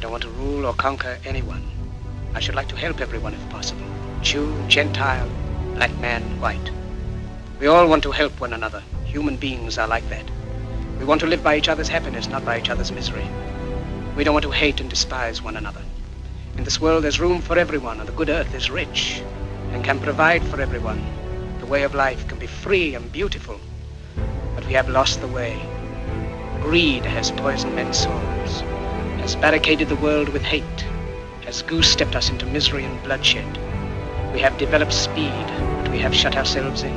don't want to rule or conquer anyone. I should like to help everyone if possible. Jew, Gentile, black man, white. We all want to help one another. Human beings are like that. We want to live by each other's happiness, not by each other's misery. We don't want to hate and despise one another. In this world, there's room for everyone, and the good earth is rich and can provide for everyone. The way of life can be free and beautiful, but we have lost the way. Greed has poisoned men's souls, has barricaded the world with hate, has goose-stepped us into misery and bloodshed. We have developed speed, but we have shut ourselves in.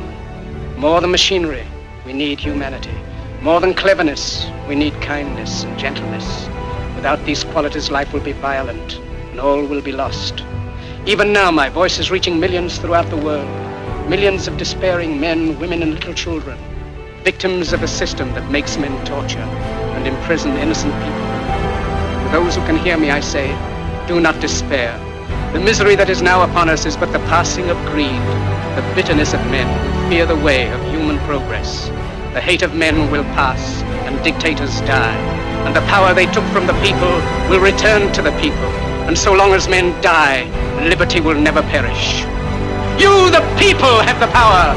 More than machinery, we need humanity. More than cleverness, we need kindness and gentleness. Without these qualities, life will be violent, and all will be lost. Even now, my voice is reaching millions throughout the world. Millions of despairing men, women, and little children. Victims of a system that makes men torture and imprison innocent people. To those who can hear me, I say, do not despair. The misery that is now upon us is but the passing of greed, the bitterness of men who fear the way of human progress. The hate of men will pass, and dictators die, and the power they took from the people will return to the people. And so long as men die, liberty will never perish. You, the people, have the power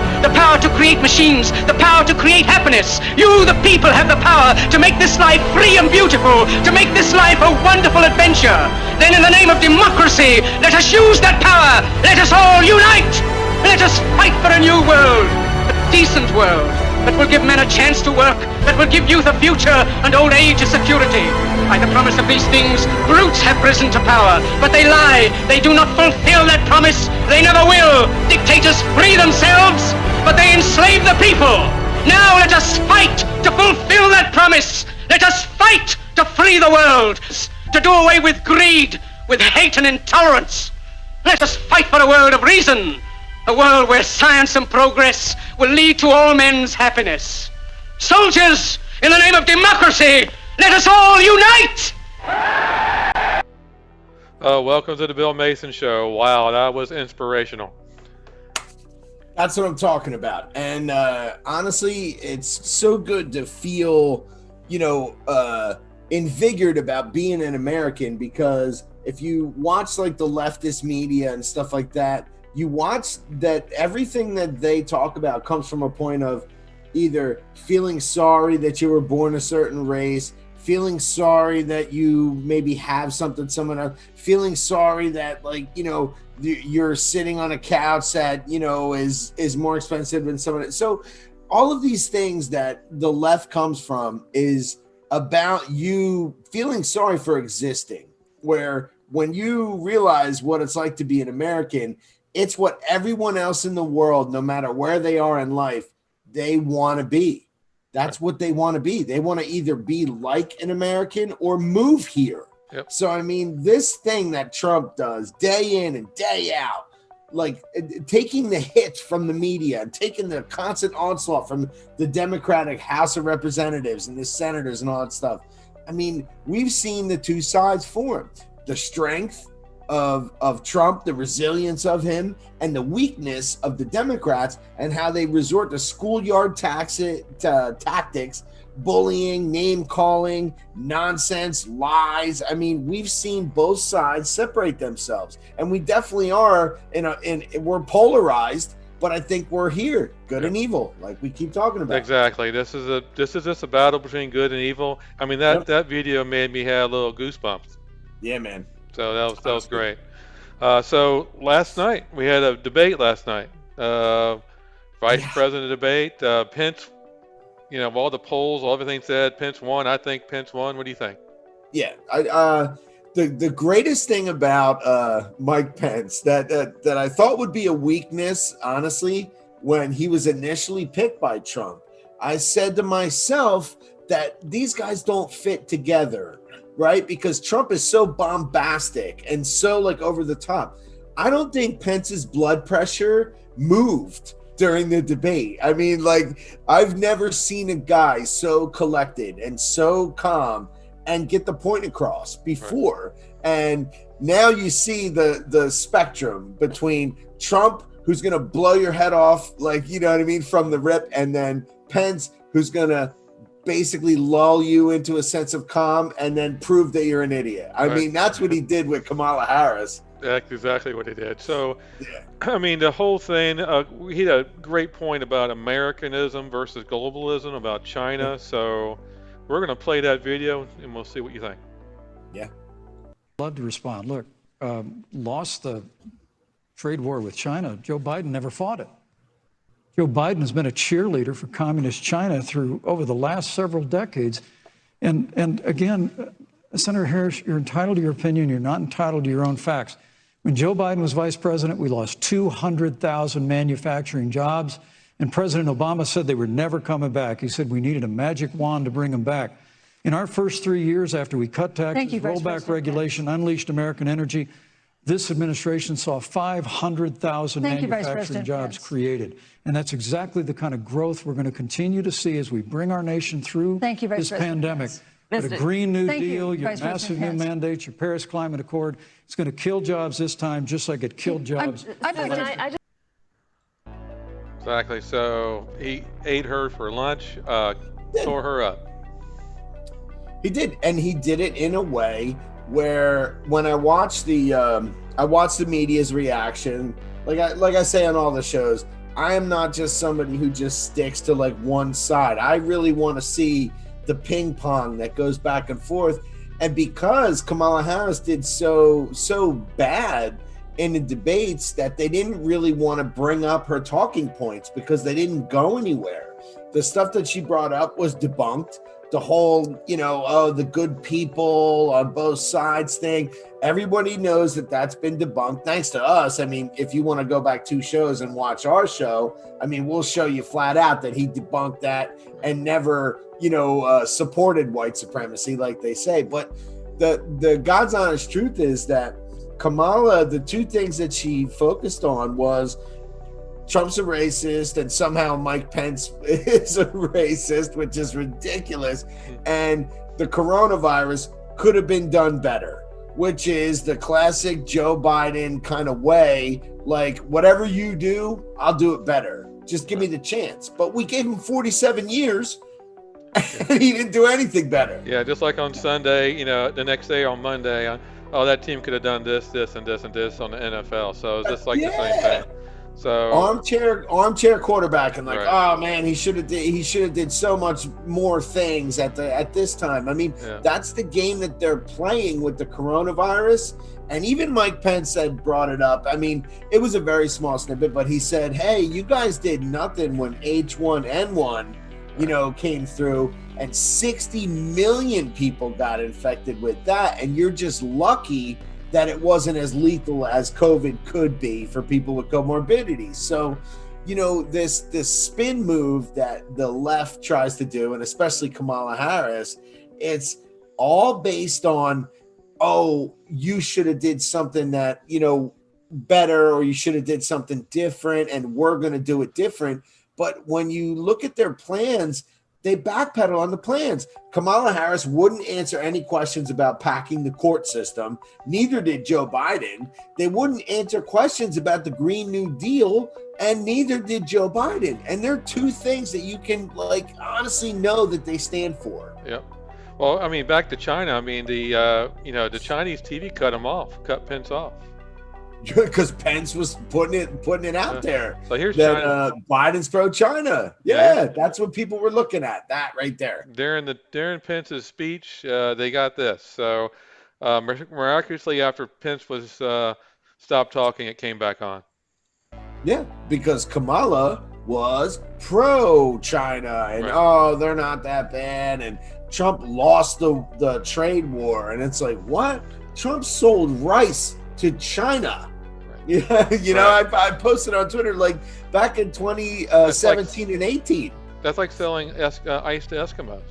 to create machines, the power to create happiness. You, the people, have the power to make this life free and beautiful, to make this life a wonderful adventure. Then in the name of democracy, let us use that power. Let us all unite. Let us fight for a new world, a decent world, that will give men a chance to work, that will give youth a future and old age a security. By the promise of these things, brutes have risen to power, but they lie. They do not fulfill that promise. They never will. Dictators free themselves, but they enslave the people. Now let us fight to fulfill that promise. Let us fight to free the world, to do away with greed, with hate and intolerance. Let us fight for a world of reason, a world where science and progress will lead to all men's happiness. Soldiers, in the name of democracy, let us all unite! Welcome to the Bill Mason Show. Wow, that was inspirational. That's what I'm talking about. And honestly, it's so good to feel, invigorated about being an American, because if you watch like the leftist media and stuff like that, you watch that everything that they talk about comes from a point of either feeling sorry that you were born a certain race, feeling sorry that you maybe have something someone else, feeling sorry that you're sitting on a couch that is more expensive than someone else. So all of these things that the left comes from is about you feeling sorry for existing, where when you realize what it's like to be an American, it's what everyone else in the world, no matter where they are in life, they want to be. That's what they want to be. They want to either be like an American or move here. Yep. So, I mean, this thing that Trump does day in and day out, like taking the hits from the media and taking the constant onslaught from the Democratic House of Representatives and the senators and all that stuff. I mean, we've seen the two sides form. The strength of Trump, the resilience of him, and the weakness of the Democrats, and how they resort to schoolyard tactics, bullying, name calling, nonsense, lies. I mean, we've seen both sides separate themselves, and we definitely are we're polarized. But I think we're here, good and evil, like we keep talking about. Exactly. This is just a battle between good and evil. I mean, that video made me have little goosebumps. Yeah, man. So that was great. So last night we had a debate. Vice President debate. Pence. Of all the polls, everything said Pence won. I think Pence won. What do you think? Yeah, the greatest thing about Mike Pence that I thought would be a weakness, honestly, when he was initially picked by Trump, I said to myself that these guys don't fit together. Right? Because Trump is so bombastic and so over the top. I don't think Pence's blood pressure moved during the debate. I mean, I've never seen a guy so collected and so calm and get the point across before. Right. And now you see the spectrum between Trump, who's going to blow your head off, from the rip, and then Pence, who's going to basically lull you into a sense of calm and then prove that you're an idiot. I mean, that's what he did with Kamala Harris. That's exactly what he did. So, Yeah. I mean, the whole thing, he had a great point about Americanism versus globalism, about China. So, we're going to play that video and we'll see what you think. Yeah. Love to respond. Look, lost the trade war with China. Joe Biden never fought it. Joe Biden has been a cheerleader for communist China through over the last several decades. And again, Senator Harris, you're entitled to your opinion. You're not entitled to your own facts. When Joe Biden was vice president, we lost 200,000 manufacturing jobs. And President Obama said they were never coming back. He said we needed a magic wand to bring them back. In our first 3 years after we cut taxes, rolled back regulation, unleashed American energy, this administration saw 500,000 manufacturing jobs created. And that's exactly the kind of growth we're going to continue to see as we bring our nation through this pandemic. But a Green New Deal, your massive new mandates, your Paris Climate Accord, it's going to kill jobs this time, just like it killed jobs. Exactly. So he ate her for lunch, tore her up. He did, and he did it in a way where when I watched the media's reaction, like I say on all the shows, I am not just somebody who just sticks to like one side. I really want to see the ping pong that goes back and forth. And because Kamala Harris did so bad in the debates that they didn't really want to bring up her talking points because they didn't go anywhere. The stuff that she brought up was debunked. The whole, the good people on both sides thing. Everybody knows that that's been debunked. Thanks to us. I mean, if you want to go back 2 shows and watch our show, I mean, we'll show you flat out that he debunked that and never, supported white supremacy like they say. But the God's honest truth is that Kamala, the 2 things that she focused on was Trump's a racist and somehow Mike Pence is a racist, which is ridiculous. And the coronavirus could have been done better, which is the classic Joe Biden kind of way. Like, whatever you do, I'll do it better. Just give me the chance. But we gave him 47 years and he didn't do anything better. Yeah, just like on Sunday, the next day on Monday, that team could have done this, this, and this, and this on the NFL. So it's just like the same thing. So armchair quarterback and oh man, he should have did so much more things at this time. I mean, that's the game that they're playing with the coronavirus. And even Mike Pence brought it up. I mean, it was a very small snippet, but he said, "Hey, you guys did nothing when H1N1, came through, and 60 million people got infected with that, and you're just lucky that it wasn't as lethal as COVID could be for people with comorbidities." So, this spin move that the left tries to do, and especially Kamala Harris, it's all based on, oh, you should have did something that, better, or you should have did something different, and we're going to do it different. But when you look at their plans, they backpedal on the plans. Kamala Harris wouldn't answer any questions about packing the court system. Neither did Joe Biden. They wouldn't answer questions about the Green New Deal, and neither did Joe Biden. And they're 2 things that you can honestly know that they stand for. Yep. Well, I mean, back to China. I mean, the Chinese TV cut Pence off. Because Pence was putting it out there. So here's that China. Biden's pro-China. Yeah, that's what people were looking at. That right there. During Pence's speech, they got this. So miraculously, after Pence was stopped talking, it came back on. Yeah, because Kamala was pro-China, and they're not that bad, and Trump lost the trade war, and it's like, what? Trump sold rice to China. Yeah, I posted on Twitter back in 2017 and 18. That's like selling ice to Eskimos.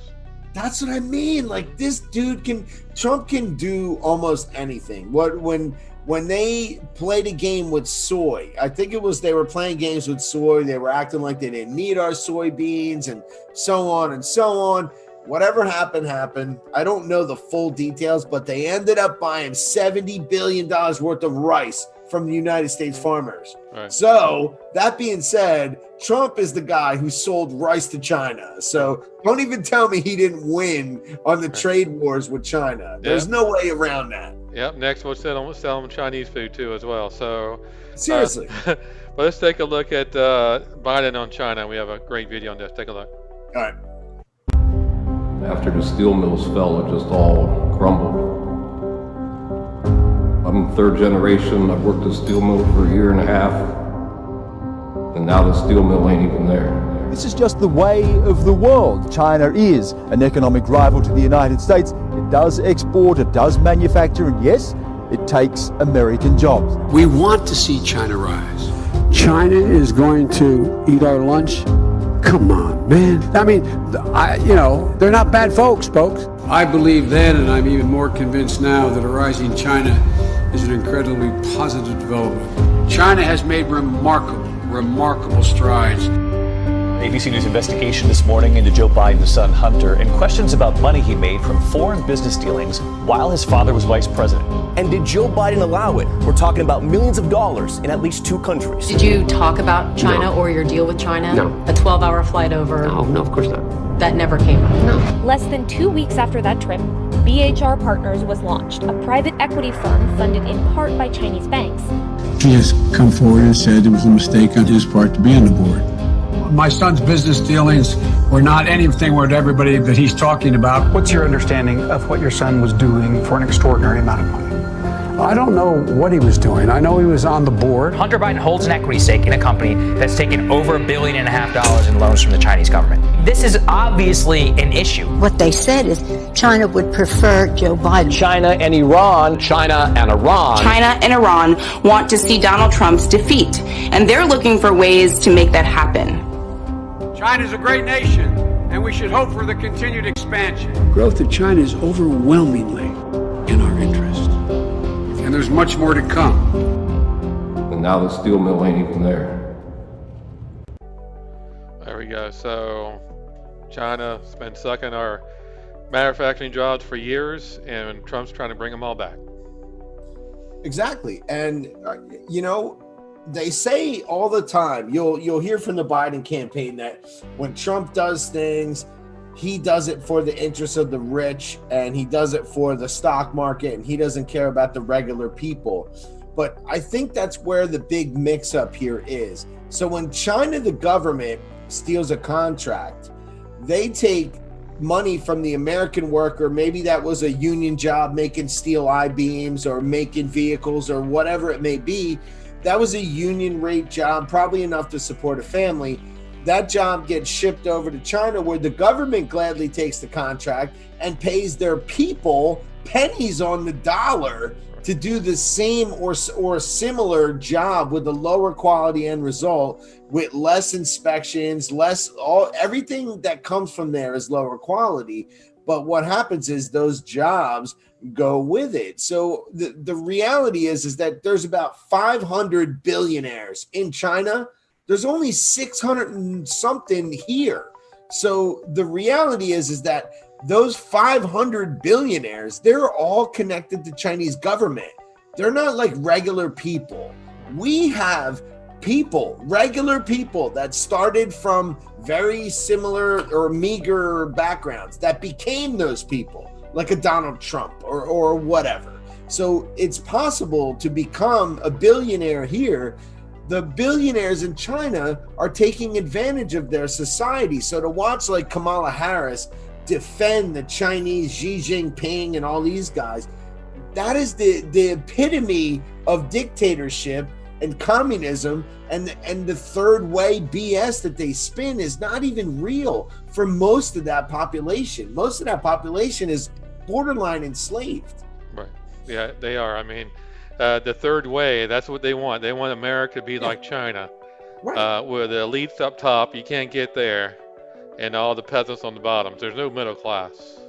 That's what I mean. This dude Trump can do almost anything. When they played a game with soy, I think it was they were playing games with soy. They were acting like they didn't need our soybeans and so on and so on. Whatever happened. I don't know the full details, but they ended up buying $70 billion worth of rice from the United States farmers. Right. So that being said, Trump is the guy who sold rice to China. So don't even tell me he didn't win on the trade wars with China. There's no way around that. Yep. Next, we'll sell them Chinese food too as well. So Seriously. But let's take a look at Biden on China. We have a great video on this. Take a look. All right. After the steel mills fell, it just all crumbled. I'm third generation. I've worked at a steel mill for a year and a half, and now the steel mill ain't even there. This is just the way of the world. China is an economic rival to the United States. It does export, it does manufacture, and yes, it takes American jobs. We want to see China rise. China is going to eat our lunch. Come on, man. I mean, they're not bad folks. I believe then, and I'm even more convinced now, that a rising China is an incredibly positive development. China has made remarkable strides. ABC News investigation this morning into Joe Biden's son Hunter and questions about money he made from foreign business dealings while his father was vice president. And did Joe Biden allow it? We're talking about millions of dollars in at least 2 countries. Did you talk about China or your deal with China? No. A 12-hour flight over? No, of course not. That never came up? No. Less than 2 weeks after that trip, BHR Partners was launched, a private equity firm funded in part by Chinese banks. He has come forward and said it was a mistake on his part to be on the board. My son's business dealings were not anything with everybody that he's talking about. What's your understanding of what your son was doing for an extraordinary amount of money? I don't know what he was doing. I know he was on the board. Hunter Biden holds an equity stake in a company that's taken over $1.5 billion in loans from the Chinese government. This is obviously an issue. What they said is China would prefer Joe Biden. China and Iran. China and Iran want to see Donald Trump's defeat, and they're looking for ways to make that happen. China's a great nation, and we should hope for the continued expansion. Growth of China is overwhelmingly in our interest, and there's much more to come. And now the steel mill ain't even there. There we go. So China's been sucking our manufacturing jobs for years, and Trump's trying to bring them all back. Exactly. And, they say all the time, you'll hear from the Biden campaign that when Trump does things, he does it for the interests of the rich and he does it for the stock market and he doesn't care about the regular people. But I think that's where the big mix up here is. So when China, the government, steals a contract, they take money from the American worker. Maybe that was a union job making steel I-beams or making vehicles or whatever it may be. That was a union rate job, probably enough to support a family. That job gets shipped over to China where the government gladly takes the contract and pays their people pennies on the dollar to do the same or similar job with a lower quality end result, with less inspections, everything that comes from there is lower quality. But what happens is those jobs go with it. So the reality is that there's about 500 billionaires in China. There's only 600 and something here. So the reality is that those 500 billionaires, they're all connected to Chinese government. They're not like regular people. We have regular people that started from very similar or meager backgrounds that became those people, like a Donald Trump or whatever. So it's possible to become a billionaire here. The billionaires in China are taking advantage of their society. So to watch like Kamala Harris defend the Chinese Xi Jinping and all these guys, that is the epitome of dictatorship and communism, and the third way BS that they spin is not even real for most of that population. Most of that population is borderline enslaved. Right. Yeah, they are. I mean, the third way, that's what they want. They want America to be like China, right. Where the elites up top, you can't get there, and all the peasants on the bottom. There's no middle class.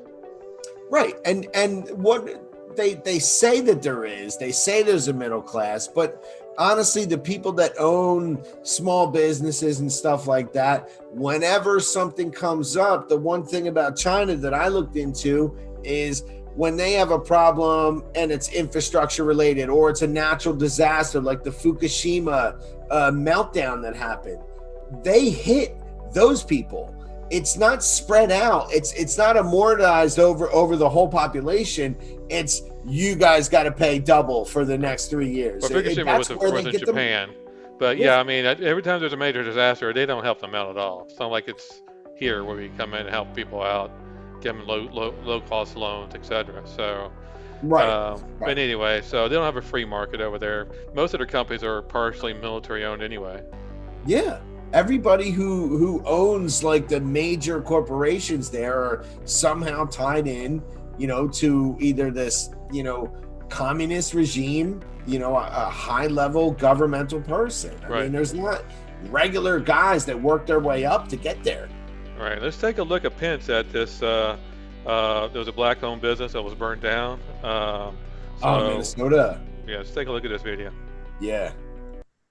Right. And what they say that there is, they say there's a middle class, but honestly, the people that own small businesses and stuff like that, whenever something comes up, the one thing about China that I looked into is when they have a problem and it's infrastructure related, or it's a natural disaster like the Fukushima meltdown that happened, they hit those people. It's not spread out. It's not amortized over the whole population. It's you guys got to pay double for the next 3 years. Well, Fukushima was in Japan. But yeah, I mean, every time there's a major disaster, they don't help them out at all. It's not like it's here where we come in and help people out, give them low cost loans, etc. So, right. But anyway, so they don't have a free market over there. Most of their companies are partially military owned anyway. Yeah. Everybody who owns like the major corporations there are somehow tied in, to either this, communist regime, a high level governmental person. I mean, there's not regular guys that work their way up to get there. All right, let's take a look at Pence at this. There was a black owned business that was burned down. Minnesota. Yeah, let's take a look at this video. Yeah.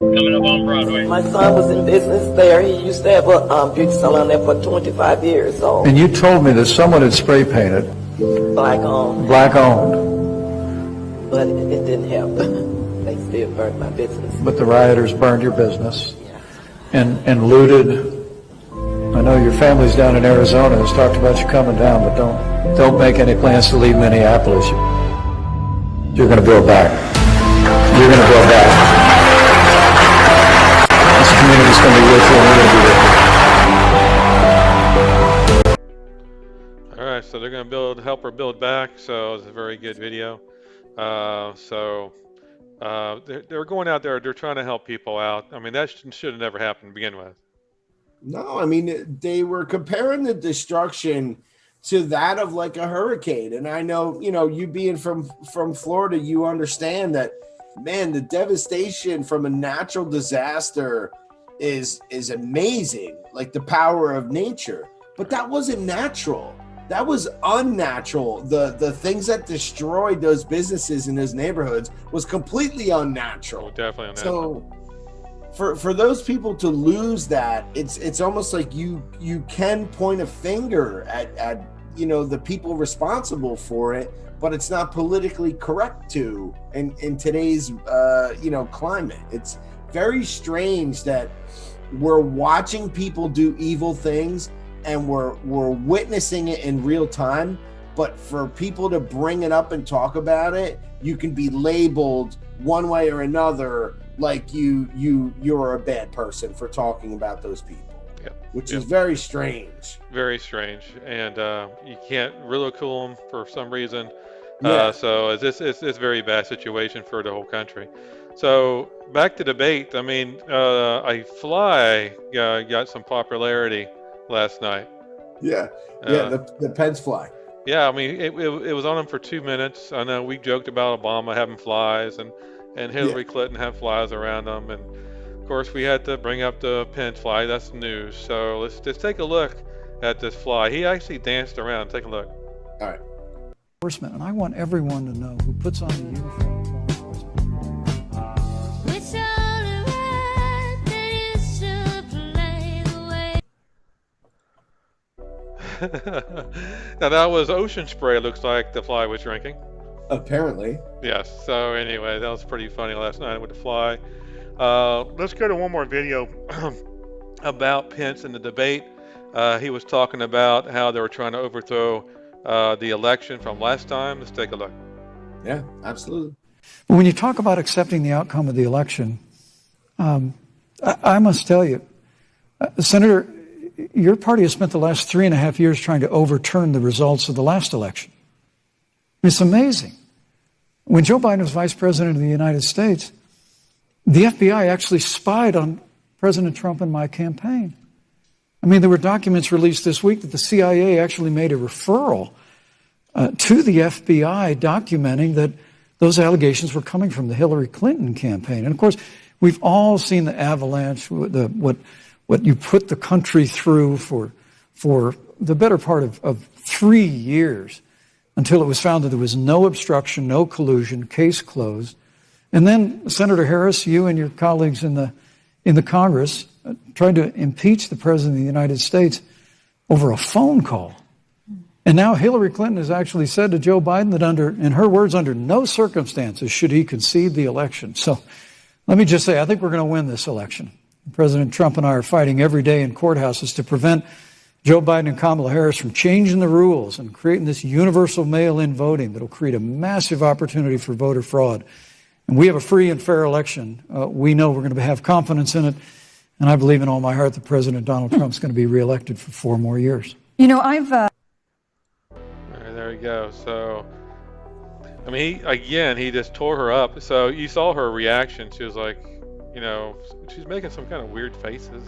Coming up on Broadway. My son was in business there. He used to have a beauty salon there for 25 years. So. And you told me that someone had spray painted. Black owned. Black owned. But it didn't help. They still burned my business. But the rioters burned your business. Yeah. And looted. I know your family's down in Arizona has talked about you coming down, but don't make any plans to leave Minneapolis. You're going to build back. You're going to build back. This community's going to be with you, and we're going to be with you. All right, so they're going to help her build back. So it's a very good video. They're going out there. They're trying to help people out. I mean, that should have never happened to begin with. No, I mean, they were comparing the destruction to that of like a hurricane. And I know, you being from Florida, you understand that, man, the devastation from a natural disaster is amazing, like the power of nature. But that wasn't natural. That was unnatural. The things that destroyed those businesses in those neighborhoods was completely unnatural. Oh, definitely unnatural. So for those people to lose that, it's almost like you can point a finger at the people responsible for it, but it's not politically correct to in today's climate. It's very strange that we're watching people do evil things and we're witnessing it in real time, but for people to bring it up and talk about it, you can be labeled one way or another, like you're a bad person for talking about those people. Which is very strange. Very strange, and you can't ridicule them for some reason. Yeah. So it's a very bad situation for the whole country. So back to debate. I mean, a fly got some popularity last night. Yeah, the Pence fly. Yeah, I mean, it was on him for 2 minutes. I know we joked about Obama having flies and Hillary Clinton had flies around them, and of course we had to bring up the Pence fly. That's news. So let's just take a look at this fly. He actually danced around. Take a look. All right. Enforcement, and I want everyone to know who puts on the uniform of law enforcement. Now that was ocean spray. It looks like the fly was drinking. Apparently. Yes. So anyway, that was pretty funny last night with the fly. Let's go to one more video about Pence in the debate. He was talking about how they were trying to overthrow the election from last time. Let's take a look. Yeah, absolutely. But when you talk about accepting the outcome of the election, I must tell you, Senator, your party has spent the last 3.5 years trying to overturn the results of the last election. It's amazing. When Joe Biden was vice president of the United States, the FBI actually spied on President Trump and my campaign. I mean, there were documents released this week that the CIA actually made a referral to the FBI documenting that those allegations were coming from the Hillary Clinton campaign. And of course, we've all seen the avalanche, what you put the country through for the better part of 3 years until it was found that there was no obstruction, no collusion, case closed. And then Senator Harris, you and your colleagues in the Congress tried to impeach the President of the United States over a phone call. And now Hillary Clinton has actually said to Joe Biden that in her words, under no circumstances should he concede the election. So let me just say, I think we're going to win this election. President Trump and I are fighting every day in courthouses to prevent Joe Biden and Kamala Harris from changing the rules and creating this universal mail-in voting that will create a massive opportunity for voter fraud. And we have a free and fair election. We know we're going to have confidence in it. And I believe in all my heart that President Donald Trump's going to be reelected for 4 more years. There you go. So, I mean, he just tore her up. So you saw her reaction. She was like, she's making some kind of weird faces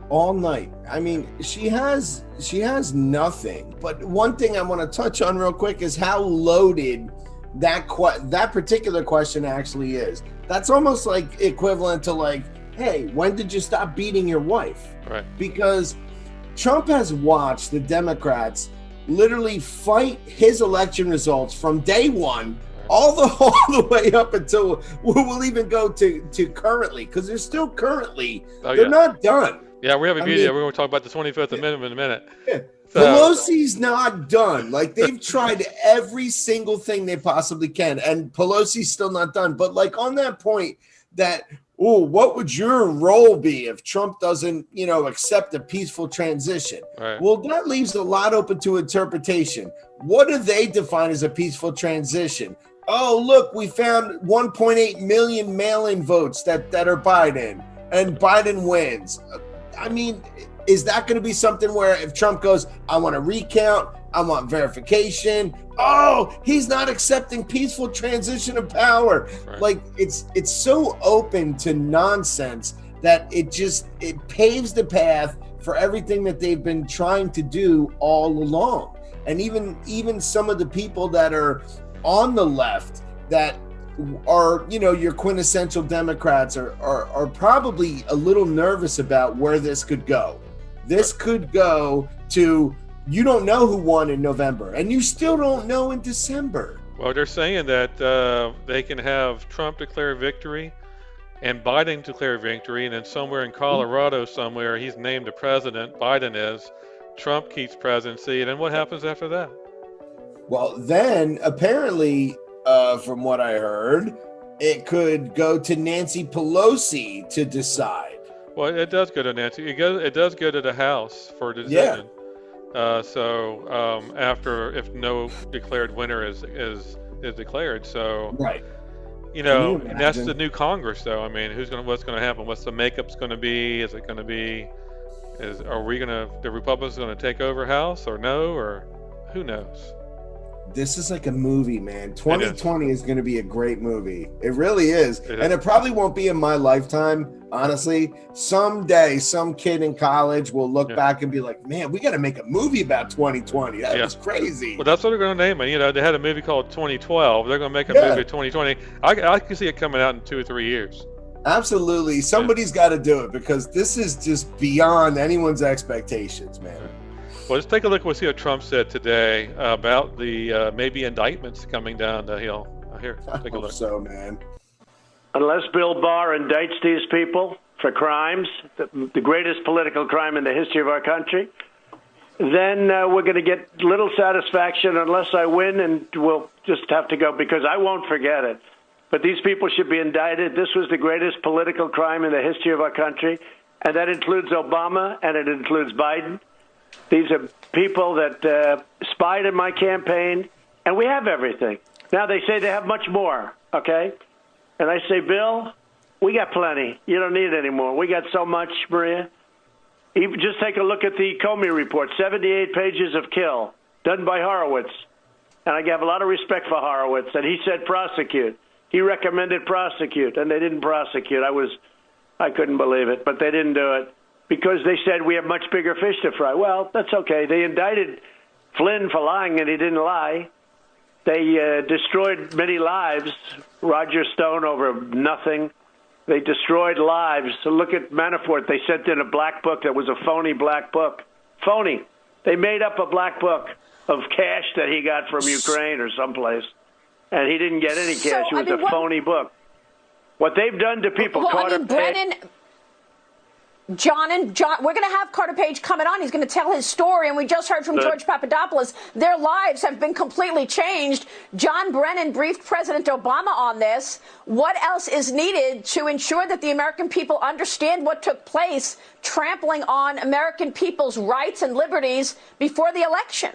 all night. I mean, she has nothing. But one thing I want to touch on real quick is how loaded that particular question actually is. That's almost like equivalent to like, hey, when did you stop beating your wife? Right. Because Trump has watched the Democrats literally fight his election results from day one all the way up until we'll even go to currently, because they're still currently, they're not done. Yeah, we have a video. We're going to talk about the 25th Amendment in a minute. Yeah. So, Pelosi's not done. Like, they've tried every single thing they possibly can, and Pelosi's still not done. But like on that point that, what would your role be if Trump doesn't, accept a peaceful transition? Right. Well, that leaves a lot open to interpretation. What do they define as a peaceful transition? Oh, look, we found 1.8 million mail-in votes that are Biden, and Biden wins. I mean, is that going to be something where if Trump goes, I want a recount, I want verification, he's not accepting peaceful transition of power. Right. Like, it's so open to nonsense that it paves the path for everything that they've been trying to do all along. And even some of the people that are on the left that are, your quintessential Democrats are probably a little nervous about where this could go. This could go to, you don't know who won in November, and you still don't know in December. Well, they're saying that they can have Trump declare victory and Biden declare victory, and then somewhere in Colorado somewhere, he's named the president, Biden is, Trump keeps presidency, and then what happens after that? Well, then apparently, from what I heard, it could go to Nancy Pelosi to decide. Well, it does go to Nancy. It does go to the House for a decision. Yeah. After, if no declared winner is declared, so right. That's the new Congress, though. I mean, what's going to happen? What's the makeup's going to be? Is it going to be? The Republicans going to take over House or no, or who knows? This is like a movie, man. 2020 is going to be a great movie. It really is. And it probably won't be in my lifetime, honestly. Someday, some kid in college will look back and be like, man, we got to make a movie about 2020. That was crazy. Well, that's what they're going to name it. They had a movie called 2012. They're going to make a movie 2020. I can see it coming out in 2 or 3 years. Absolutely. Somebody's got to do it, because this is just beyond anyone's expectations, man. Well, let's take a look. We'll see what Trump said today about the maybe indictments coming down the hill. Here, take a look. So, man. Unless Bill Barr indicts these people for crimes, the greatest political crime in the history of our country, then we're going to get little satisfaction unless I win, and we'll just have to go, because I won't forget it. But these people should be indicted. This was the greatest political crime in the history of our country, and that includes Obama, and it includes Biden. These are people that spied in my campaign, and we have everything. Now they say they have much more, okay? And I say, Bill, we got plenty. You don't need any more. We got so much, Maria. Even just take a look at the Comey report, 78 pages of kill, done by Horowitz. And I have a lot of respect for Horowitz, and he said prosecute. He recommended prosecute, and they didn't prosecute. I couldn't believe it, but they didn't do it, because they said we have much bigger fish to fry. Well, that's okay. They indicted Flynn for lying, and he didn't lie. They destroyed many lives. Roger Stone over nothing. They destroyed lives. So look at Manafort. They sent in a black book that was a phony black book. Phony. They made up a black book of cash that he got from Ukraine or someplace, and he didn't get any cash. It was a phony book. What they've done to people, Carter. Brennan. John, we're going to have Carter Page coming on. He's going to tell his story. And we just heard from George Papadopoulos. Their lives have been completely changed. John Brennan briefed President Obama on this. What else is needed to ensure that the American people understand what took place, trampling on American people's rights and liberties before the election?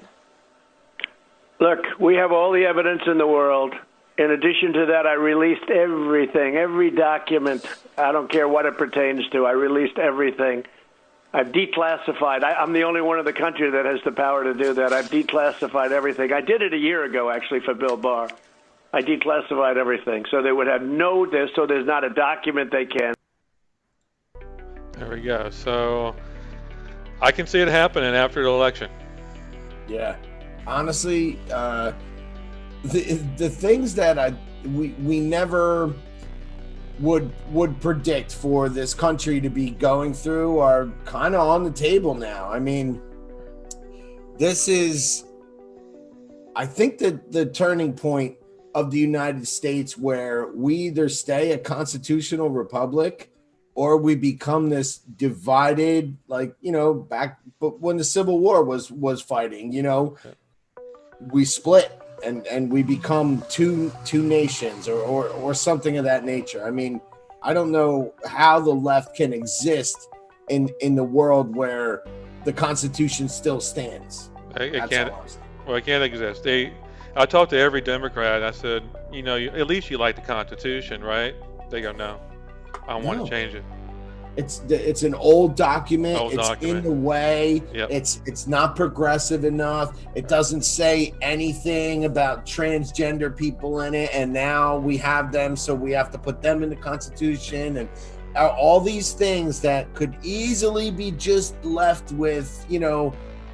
Look, we have all the evidence in the world. In addition to that, I released everything, every document. I don't care what it pertains to. I released everything. I've declassified. I'm the only one in the country that has the power to do that. I've declassified everything. I did it a year ago, actually, for Bill Barr. I declassified everything, so they would have so there's not a document they can. There we go. So I can see it happening after the election. Yeah. Honestly, the things that we never would predict for this country to be going through are kind of on the table now. I mean, this is, I think, the turning point of the United States, where we either stay a constitutional republic or we become this divided, like, back when the Civil War was fighting, we split and we become two nations or something of that nature. I mean, I don't know how the left can exist in the world where the Constitution still stands. It can't exist. I talked to every Democrat. I said, at least you like the Constitution, right? They go, no, I want to change it. It's an old document. It's in the way. Yep. It's not progressive enough. It doesn't say anything about transgender people in it, and now we have them, so we have to put them in the Constitution, and all these things that could easily be just left with,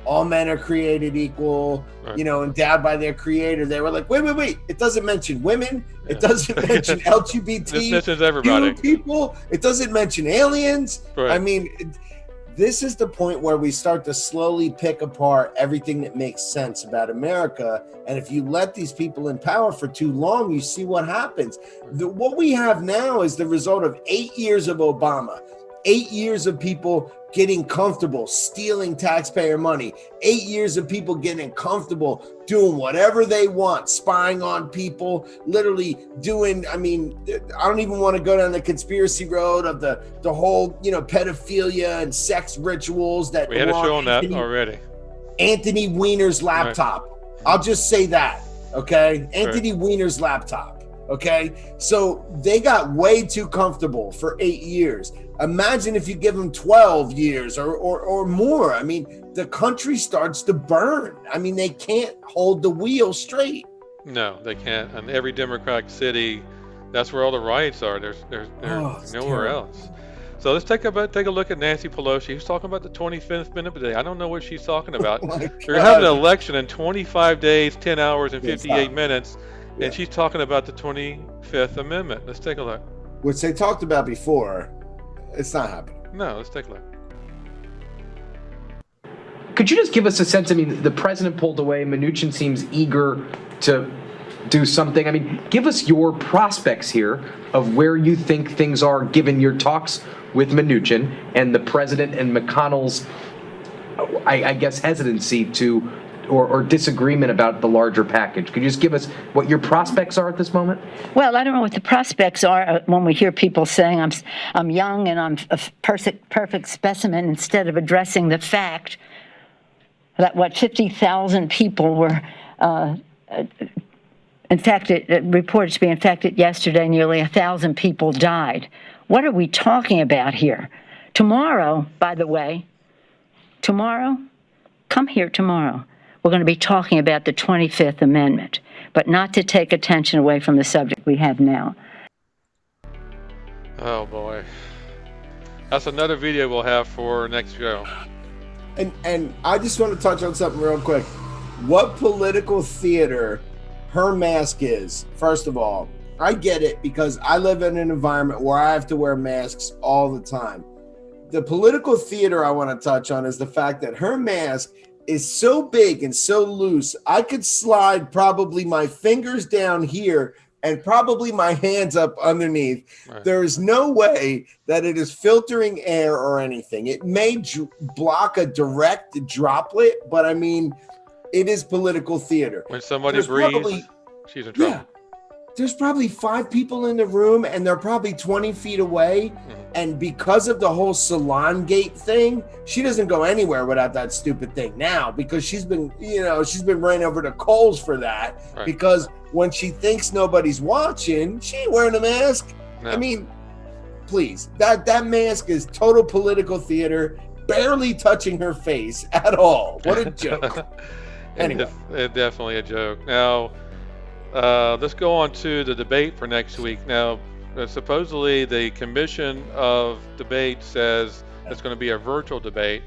all men are created equal, right, endowed by their creator. They were like, wait, it doesn't mention women. Yeah. It doesn't mention LGBT this mentions everybody. People. It doesn't mention aliens. Right. I mean, this is the point where we start to slowly pick apart everything that makes sense about America. And if you let these people in power for too long, you see what happens. What we have now is the result of 8 years of Obama, 8 years of people getting comfortable stealing taxpayer money, 8 years of people getting comfortable doing whatever they want, spying on people, literally doing, I don't even want to go down the conspiracy road of the whole, pedophilia and sex rituals that we had a show on that already. Anthony Weiner's laptop. Right. I'll just say that, okay? Anthony Weiner's laptop, okay? So they got way too comfortable for 8 years. Imagine if you give them 12 years or more. I mean, the country starts to burn. I mean, they can't hold the wheel straight. No, they can't. And every Democratic city, that's where all the riots are. There's nowhere else. So let's take a look at Nancy Pelosi, who's talking about the 25th minute of the day. I don't know what she's talking about. We're having an election in 25 days, 10 hours, and 58 minutes, and she's talking about the 25th Amendment. Let's take a look. Which they talked about before. It's not happening. No, let's take a look. Could you just give us a sense? I mean, the president pulled away. Mnuchin seems eager to do something. I mean, give us your prospects here of where you think things are, given your talks with Mnuchin and the president and McConnell's, I guess, hesitancy to or disagreement about the larger package. Could you just give us what your prospects are at this moment? Well, I don't know what the prospects are when we hear people saying I'm young and I'm a perfect specimen, instead of addressing the fact that 50,000 people were infected, reported to be infected yesterday. Nearly 1,000 people died. What are we talking about here? Tomorrow, by the way, come here tomorrow. We're going to be talking about the 25th Amendment, but not to take attention away from the subject we have now. Oh, boy. That's another video we'll have for next show. And I just want to touch on something real quick. What political theater her mask is, first of all, I get it because I live in an environment where I have to wear masks all the time. The political theater I want to touch on is the fact that her mask is so big and so loose, I could slide probably my fingers down here and probably my hands up underneath. Right. There is no way that it is filtering air or anything. It may block a direct droplet, but I mean, it is political theater. When somebody breathes, she's in trouble. Yeah, there's probably 5 people in the room, and they're probably 20 feet away. And because of the whole Salon Gate thing, she doesn't go anywhere without that stupid thing now, because she's been running over to Kohl's for that. Right. Because when she thinks nobody's watching, she ain't wearing a mask. No. I mean, please, that mask is total political theater, barely touching her face at all. What a joke. Anyway. It's definitely a joke. Now, let's go on to the debate for next week. Now, supposedly the Commission of Debate says it's going to be a virtual debate.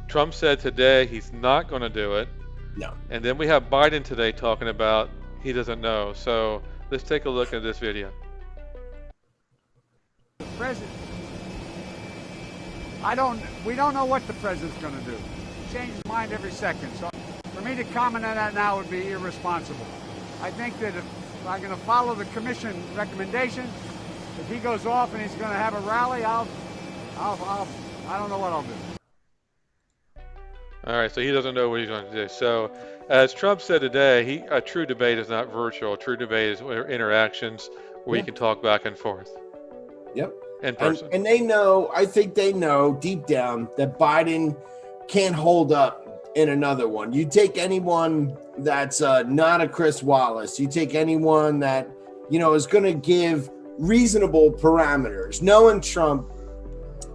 Trump said today he's not going to do it. No. And then we have Biden today talking about he doesn't know. So let's take a look at this video. The president, we don't know what the president's going to do. He changes his mind every second. So for me to comment on that now would be irresponsible. I think that if I'm going to follow the commission recommendation, if he goes off and he's going to have a rally, I don't know what I'll do. All right, so he doesn't know what he's going to do. So, as Trump said today, a true debate is not virtual. A true debate is interactions where you can talk back and forth. Yep. In person. And they know, I think they know deep down that Biden can't hold up in another one. You take anyone that's not a Chris Wallace. You take anyone that, is going to give reasonable parameters. Knowing Trump,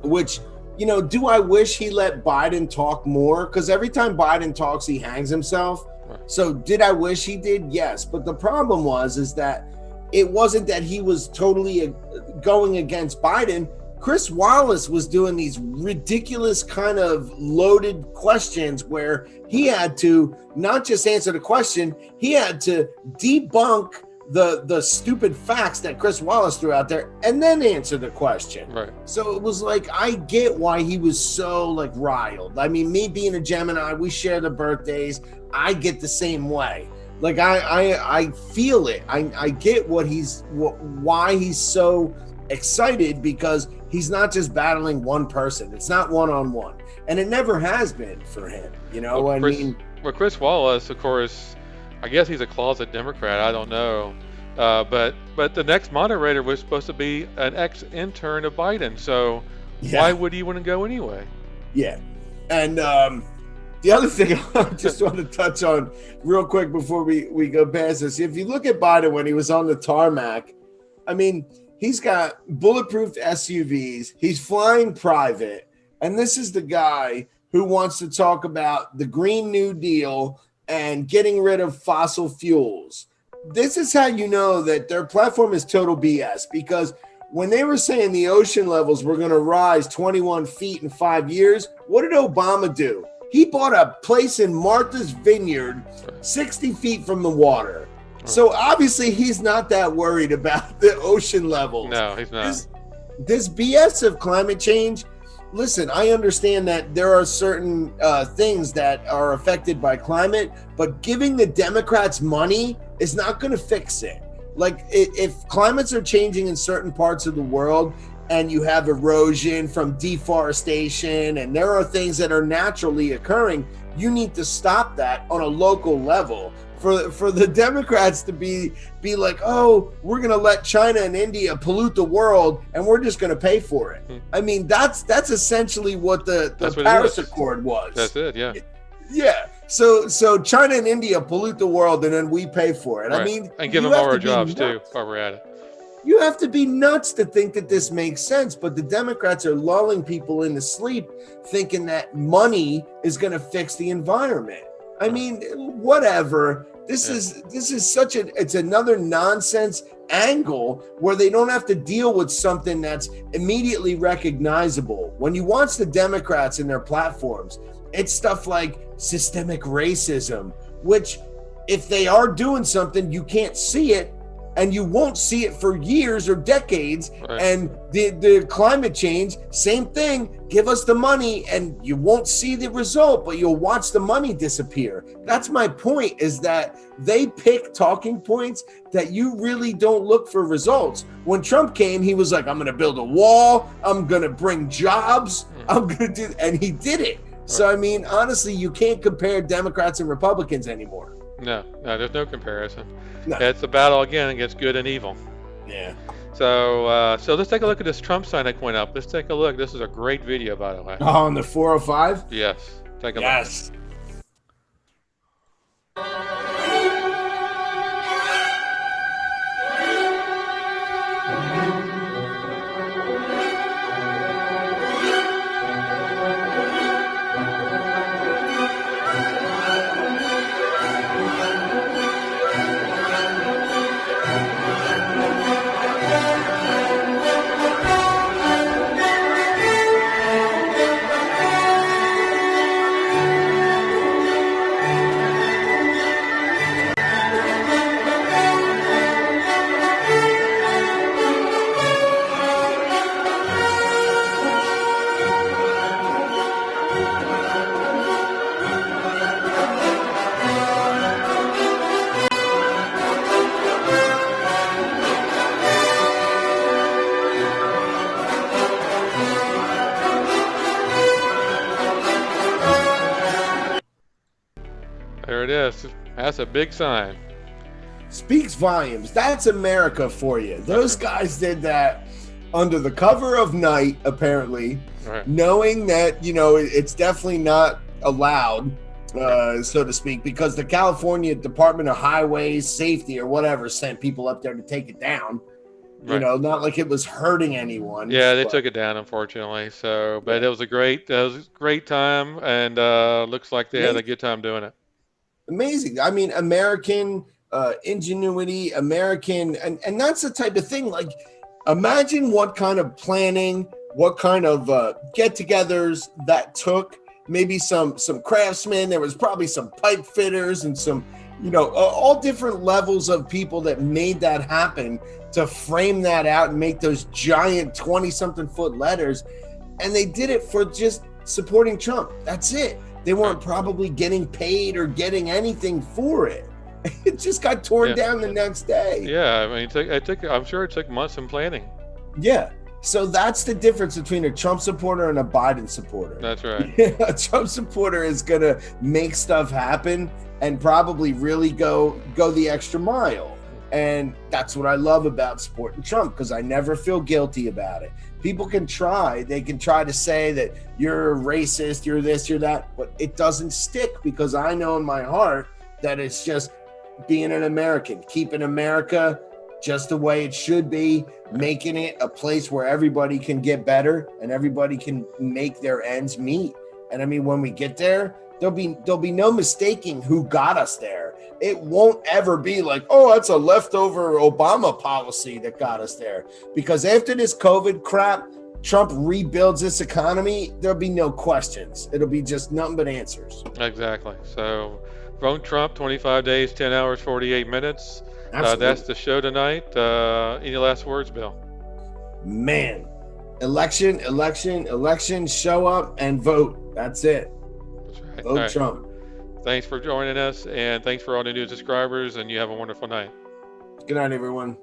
which, do I wish he let Biden talk more? Because every time Biden talks, he hangs himself. Right. So did I wish he did? Yes. But the problem is that it wasn't that he was totally going against Biden. Chris Wallace was doing these ridiculous kind of loaded questions where he had to not just answer the question, he had to debunk the stupid facts that Chris Wallace threw out there and then answer the question. Right. So it was like, I get why he was so riled. I mean, me being a Gemini, we share the birthdays. I get the same way. I feel it. I get why he's so excited, because he's not just battling one person. It's not one-on-one, and it never has been for him. Chris Wallace, of course, I guess he's a closet Democrat. I don't know, but the next moderator was supposed to be an ex-intern of Biden. So why would he want to go anyway? Yeah, and the other thing I just want to touch on real quick before we go past this, if you look at Biden when he was on the tarmac, I mean, he's got bulletproof SUVs. He's flying private. And this is the guy who wants to talk about the Green New Deal and getting rid of fossil fuels. This is how you know that their platform is total BS, because when they were saying the ocean levels were going to rise 21 feet in 5 years, what did Obama do? He bought a place in Martha's Vineyard 60 feet from the water. So obviously he's not that worried about the ocean levels. No, he's not. This BS of climate change, listen, I understand that there are certain things that are affected by climate, but giving the Democrats money is not going to fix it. If climates are changing in certain parts of the world, and you have erosion from deforestation, and there are things that are naturally occurring, you need to stop that on a local level. For the Democrats to be like, oh, we're going to let China and India pollute the world, and we're just going to pay for it. I mean, that's essentially what the Paris Accord was. That's it, yeah. Yeah. So China and India pollute the world, and then we pay for it. Right. I mean, and give them all our jobs too, while we're at it. You have to be nuts to think that this makes sense, but the Democrats are lulling people into sleep, thinking that money is going to fix the environment. I mean, whatever. This is such it's another nonsense angle where they don't have to deal with something that's immediately recognizable. When you watch the Democrats in their platforms, it's stuff like systemic racism, which if they are doing something, you can't see it. and you won't see it for years or decades. Right. And the climate change, same thing. Give us the money and you won't see the result, but you'll watch the money disappear. That's my point, is that they pick talking points that you really don't look for results. When Trump came, he was like, I'm going to build a wall. I'm going to bring jobs. I'm going to do, and he did it. So, I mean, honestly, you can't compare Democrats and Republicans anymore. No, there's no comparison. No. It's a battle again against good and evil. Yeah. So let's take a look at this Trump sign that went up. Let's take a look. This is a great video, by the way. Oh, on the 405? Yes. Take a look. Yes. There it is. That's a big sign. Speaks volumes. That's America for you. Those guys did that under the cover of night, apparently, Right. knowing that, you know, it's definitely not allowed, so to speak, because the California Department of Highways Safety or whatever sent people up there to take it down. You Right. know, not like it was hurting anyone. Yeah, they but- took it down, unfortunately. So, but it was a great time, and looks like they had a good time doing it. Amazing. I mean, American ingenuity, American, and that's the type of thing. Like, imagine what kind of planning, what kind of get-togethers that took. Maybe some craftsmen. There was probably some pipe fitters and some, you know, all different levels of people that made that happen to frame that out and make those giant 20-something foot letters. And they did it for just supporting Trump. That's it. They weren't probably getting paid or getting anything for it. It just got torn down the next day. Yeah, I mean, it took. I'm sure it took months in planning. Yeah. So that's the difference between a Trump supporter and a Biden supporter. That's right. A Trump supporter is going to make stuff happen and probably really go the extra mile. And that's what I love about supporting Trump, because I never feel guilty about it. People can try. They can try to say that you're racist, you're this, you're that, but it doesn't stick, because I know in my heart that it's just being an American, keeping America just the way it should be, making it a place where everybody can get better and everybody can make their ends meet. And I mean, when we get there, there'll be no mistaking who got us there. It won't ever be like, oh, that's a leftover Obama policy that got us there. Because after this COVID crap, Trump rebuilds this economy, there'll be no questions. It'll be just nothing but answers. Exactly. So, vote Trump. 25 days, 10 hours, 48 minutes. That's the show tonight. Any last words, Bill? Man, election, show up and vote. That's it. That's right. Vote All right. Trump. Thanks for joining us, and thanks for all the new subscribers, and you have a wonderful night. Good night, everyone.